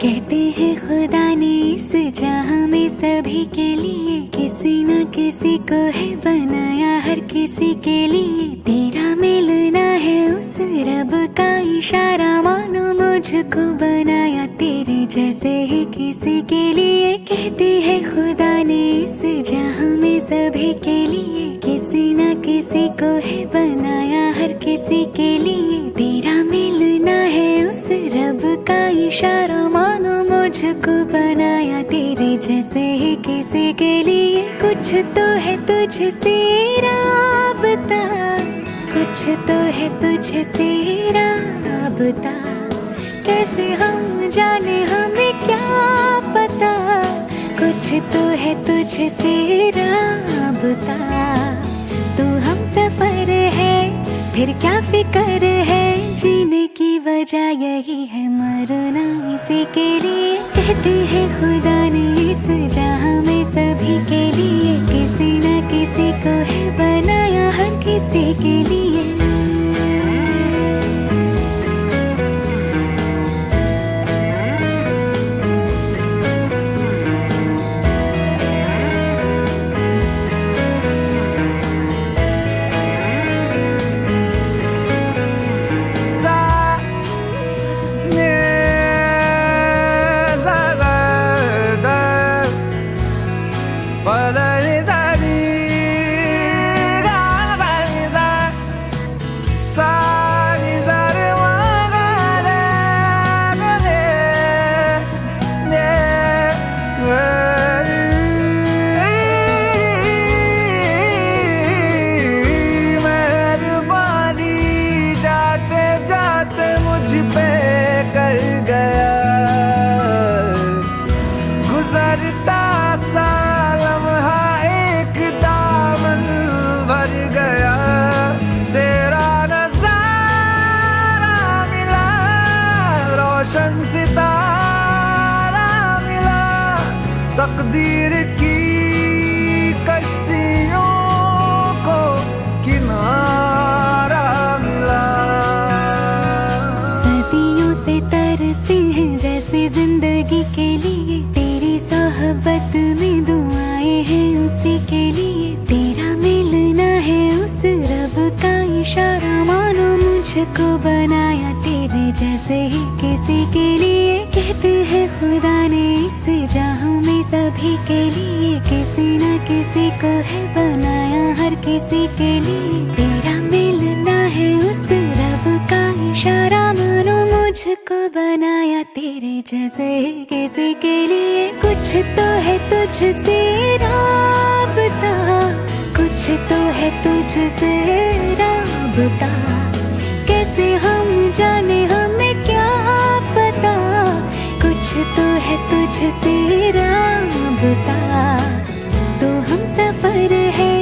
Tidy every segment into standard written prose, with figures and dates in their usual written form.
कहते हैं खुदा ने इस जहां में सभी के लिए किसी न किसी को है बनाया, हर किसी के लिए तेरा मिलना है उस रब का इशारा, मानो मुझको बनाया तेरे जैसे ही किसी के लिए। कहते हैं खुदा ने इस जहां में सभी के लिए किसी न किसी को है बनाया, हर किसी के लिए तेरा मिलना है उस रब का इशारा, मानो मुझको बनाया तेरे जैसे ही किसी के लिए। कुछ तो है तुझसे राबता, कुछ तो है तुझसे राबता, कैसे हम जाने हमें क्या पता। कुछ तो है तुझसे राबता, तू हम सफर है फिर क्या फिक्र है, जीने की वजह यही है मरना इसी के लिए। कहते हैं खुदा ने इस जहां में सभी के लिए किसी न किसी को है बनाया, हर किसी के लिए। तकदीर की कश्तियों को किनारा मिला। सदियों से तरसे हैं जैसे जिंदगी के लिए, तेरी सोहबत में दुआएं हैं उसी के लिए। तेरा मिलना है उस रब का इशारा, मानो मुझको बनाया तेरे जैसे ही किसी के लिए। कहते हैं खुदा ने इस जहां में सभी के लिए किसी न किसी को है बनाया, हर किसी के लिए तेरा मिलना है उस रब का इशारा, मानो मुझको बनाया तेरे जैसे ही किसी के लिए। कुछ तो है तुझसे राबता, कुछ तो है तुझसे राबता, कैसे हम जाने हमें क्या पता। कुछ तो है तुझसे राबता, तो हम सफर है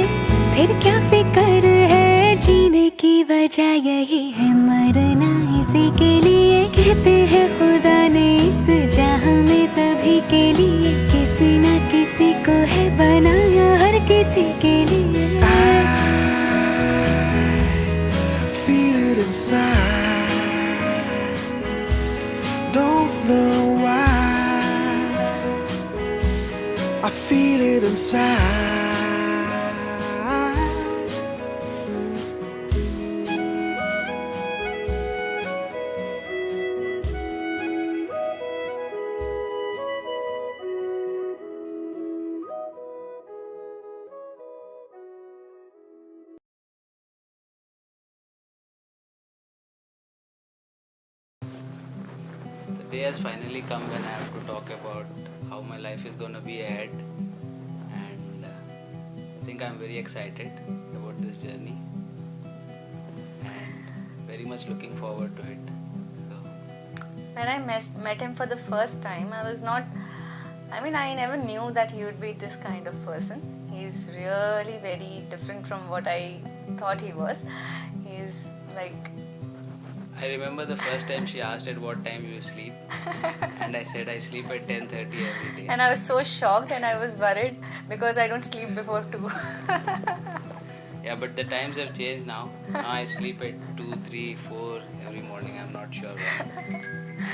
फिर क्या फिक्र है, जीने की वजह यही है मरना इसी के लिए। कहते हैं खुदा ने इस जहां में सभी के लिए किसी न किसी को है बनाया, हर किसी के लिए। Feel it inside, don't know why, I feel it inside. The day has finally come when I have to talk about how my life is gonna be ahead. think I'm very excited about this journey and very much looking forward to it. So, When I met him for the first time, I never knew that he would be this kind of person. He's really very different from what I thought he was. He's like, I remember the first time she asked at what time you sleep, and I said I sleep at 10:30 every day. and I was so shocked and I was worried because I don't sleep before 2. Yeah, but the times have changed now. Now I sleep at 2, 3, 4 every morning. I'm not sure when.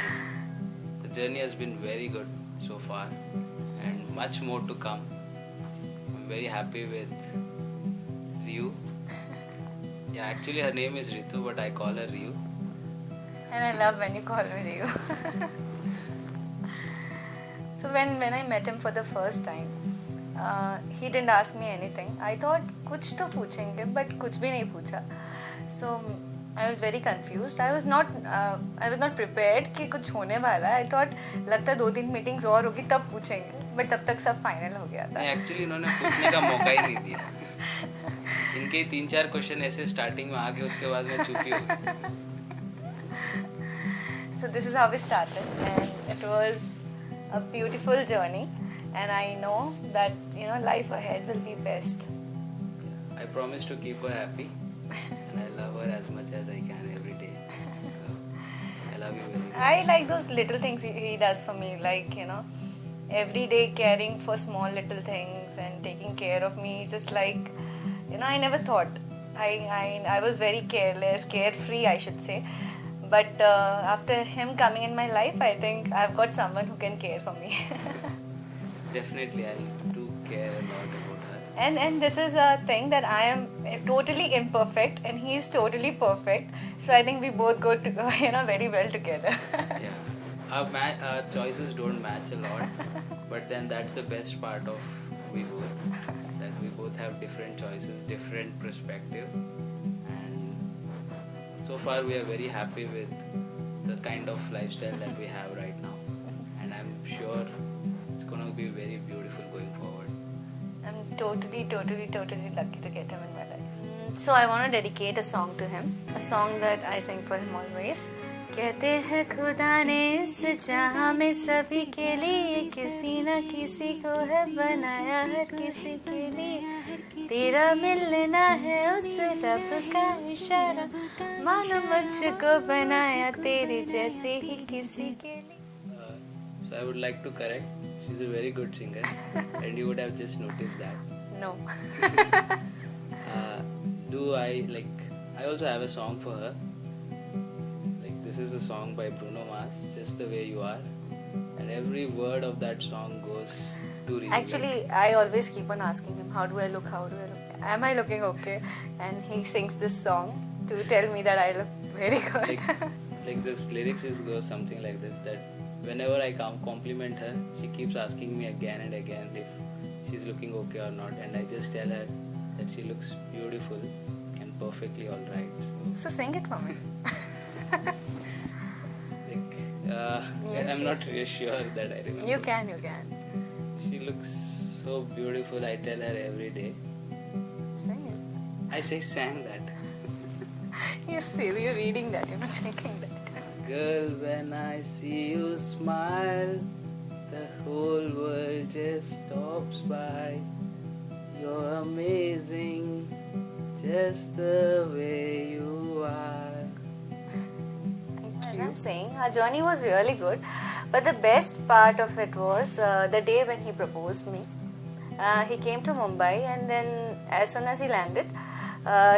The journey has been very good so far, and much more to come. I'm very happy with Ryu. Yeah, actually her name is Ritu, but I call her Ryu. And I love when you call me Ryu. So when I met him for the first time, he didn't ask me anything. I thought कुछ तो पूछेंगे, but कुछ भी नहीं पूछा. So I was very confused. I was not prepared कि कुछ होने वाला है. I thought लगता है 2-3 मीटिंग्स और होगी तब पूछेंगे. But तब तक सब फाइनल हो गया था. एक्चुअली इन्होंने पूछने का मौका ही नहीं दिया. इनके 3-4 क्वेश्चन ऐसे स्टार्टिंग में आके उसके बाद में चुप ही हो गई. So this is how we started, and it was a beautiful journey, and I know that life ahead will be best. I promise to keep her happy, and I love her as much as I can every day. So, I love you very much. I like those little things he does for me, like every day caring for small little things and taking care of me. Just like I never thought. I was very careless, carefree, I should say. But after him coming in my life, I think I've got someone who can care for me. Definitely, I do care a lot about her. And this is a thing that I am totally imperfect and he is totally perfect. So I think we both go to very well together. Yeah, our choices don't match a lot, but then that's the best part of we both. That we both have different choices, different perspective, and so far we are very happy with the kind of lifestyle that we have right now, and I'm sure it's gonna be very beautiful going forward. I'm totally lucky to get him in my life. So I want to dedicate a song to him, a song that I sing for him always. कहते हैं खुदा ने इस जहां में सभी के लिए किसी न किसी को है बनाया, हर किसी के लिए तेरा मिलना है उस रब का इशारा, मानो मुझको बनाया तेरे जैसे ही किसी के लिए. So I would like to correct, she's a very good singer and you would have just noticed that. No. I also have a song for her. This is a song by Bruno Mars, Just the Way You Are, and every word of that song goes to really. Actually, I always keep on asking him, how do I look? Am I looking okay? And he sings this song to tell me that I look very good. Like this lyrics goes something like this, that whenever I compliment her, she keeps asking me again and again if she's looking okay or not, and I just tell her that she looks beautiful and perfectly alright. So sing it for me. I'm not really sure that I remember. You can. She looks so beautiful, I tell her every day. Sing it. I say sang that. You see, you're reading that, you're not singing that. Girl, when I see you smile, the whole world just stops by. You're amazing, just the way you are. As I'm saying, our journey was really good, but the best part of it was the day when he proposed me. He came to Mumbai, and then as soon as he landed,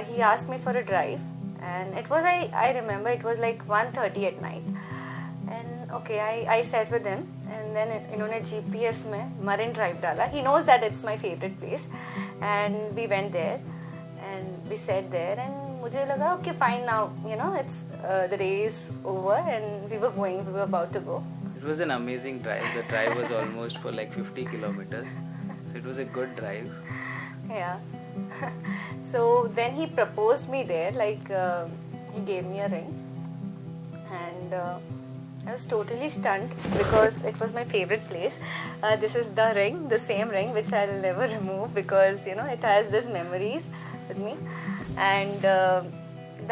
he asked me for a drive, and it was I remember it was like 1:30 at night, and okay, I sat with him, and then इन्होंने GPS में Marine Drive डाला. He knows that it's my favorite place, and we went there, and we sat there, and मुझे लगा okay fine now it's the day is over, and we were about to go. It was an amazing drive. The drive was almost for like 50 kilometers, so it was a good drive. Yeah. So then he proposed me there, he gave me a ring, and I was totally stunned because it was my favorite place. This is the ring, the same ring which I'll never remove because you know it has these memories with me. And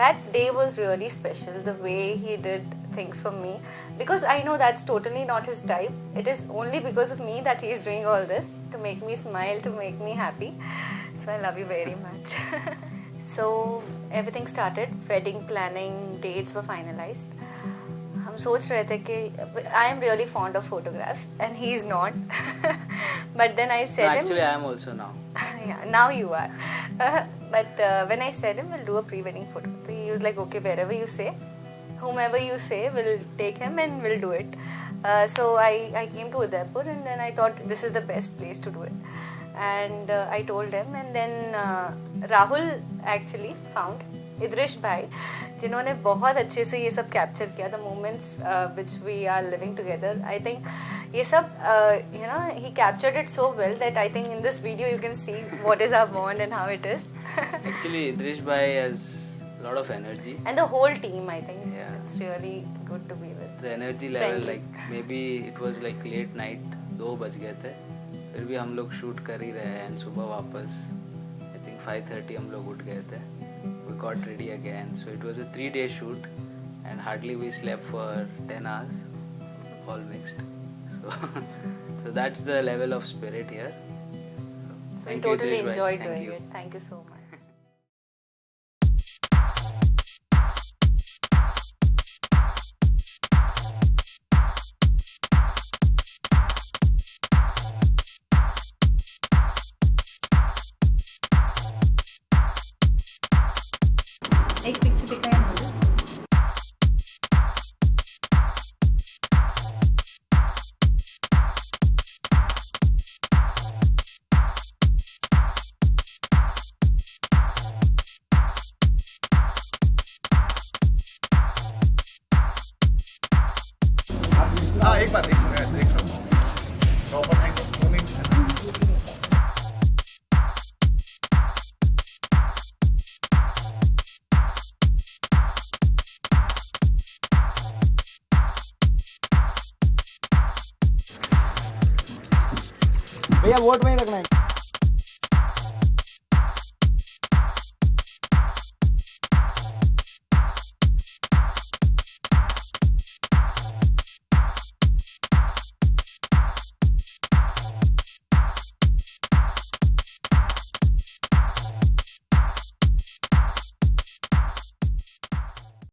that day was really special. The way he did things for me, because I know that's totally not his type. It is only because of me that he is doing all this to make me smile, to make me happy. So I love you very much. So everything started. Wedding planning, dates were finalized. हम सोच रहे थे कि I am really fond of photographs and he is not. But then I said him, Actually, I am also now. yeah, now you are. But when I said him, we'll do a pre-wedding photo. So he was like, okay, wherever you say, whomever you say, we'll take him and we'll do it. So I came to Udaipur and then I thought this is the best place to do it. And I told him, and then Rahul actually found Idrish Bhai, जिन्होंने बहुत अच्छे से ये सब capture किया, the moments which we are living together. I think ये सब you know he captured it so well that I think in this video you can see what is our bond and how it is. Actually, Idrish Bhai has a lot of energy. And the whole team, I think Yeah. it's really good to be with. The energy level, Friendly. like maybe it was like late night, 2 बज गए थे, फिर भी हम लोग shoot कर ही रहे हैं. सुबह वापस I think 5:30 हम लोग उठ गए थे. We got ready again. So it was a 3-day shoot and hardly we slept for 10 hours, all mixed. So, so that's the level of spirit here. So, So I thank you, totally Idrish bhai. enjoyed Thank doing you. it. Thank you so much. एक picture दिखाया मुझे. हाँ एक बात एक proper angle moving भैया vote में ही रखना है.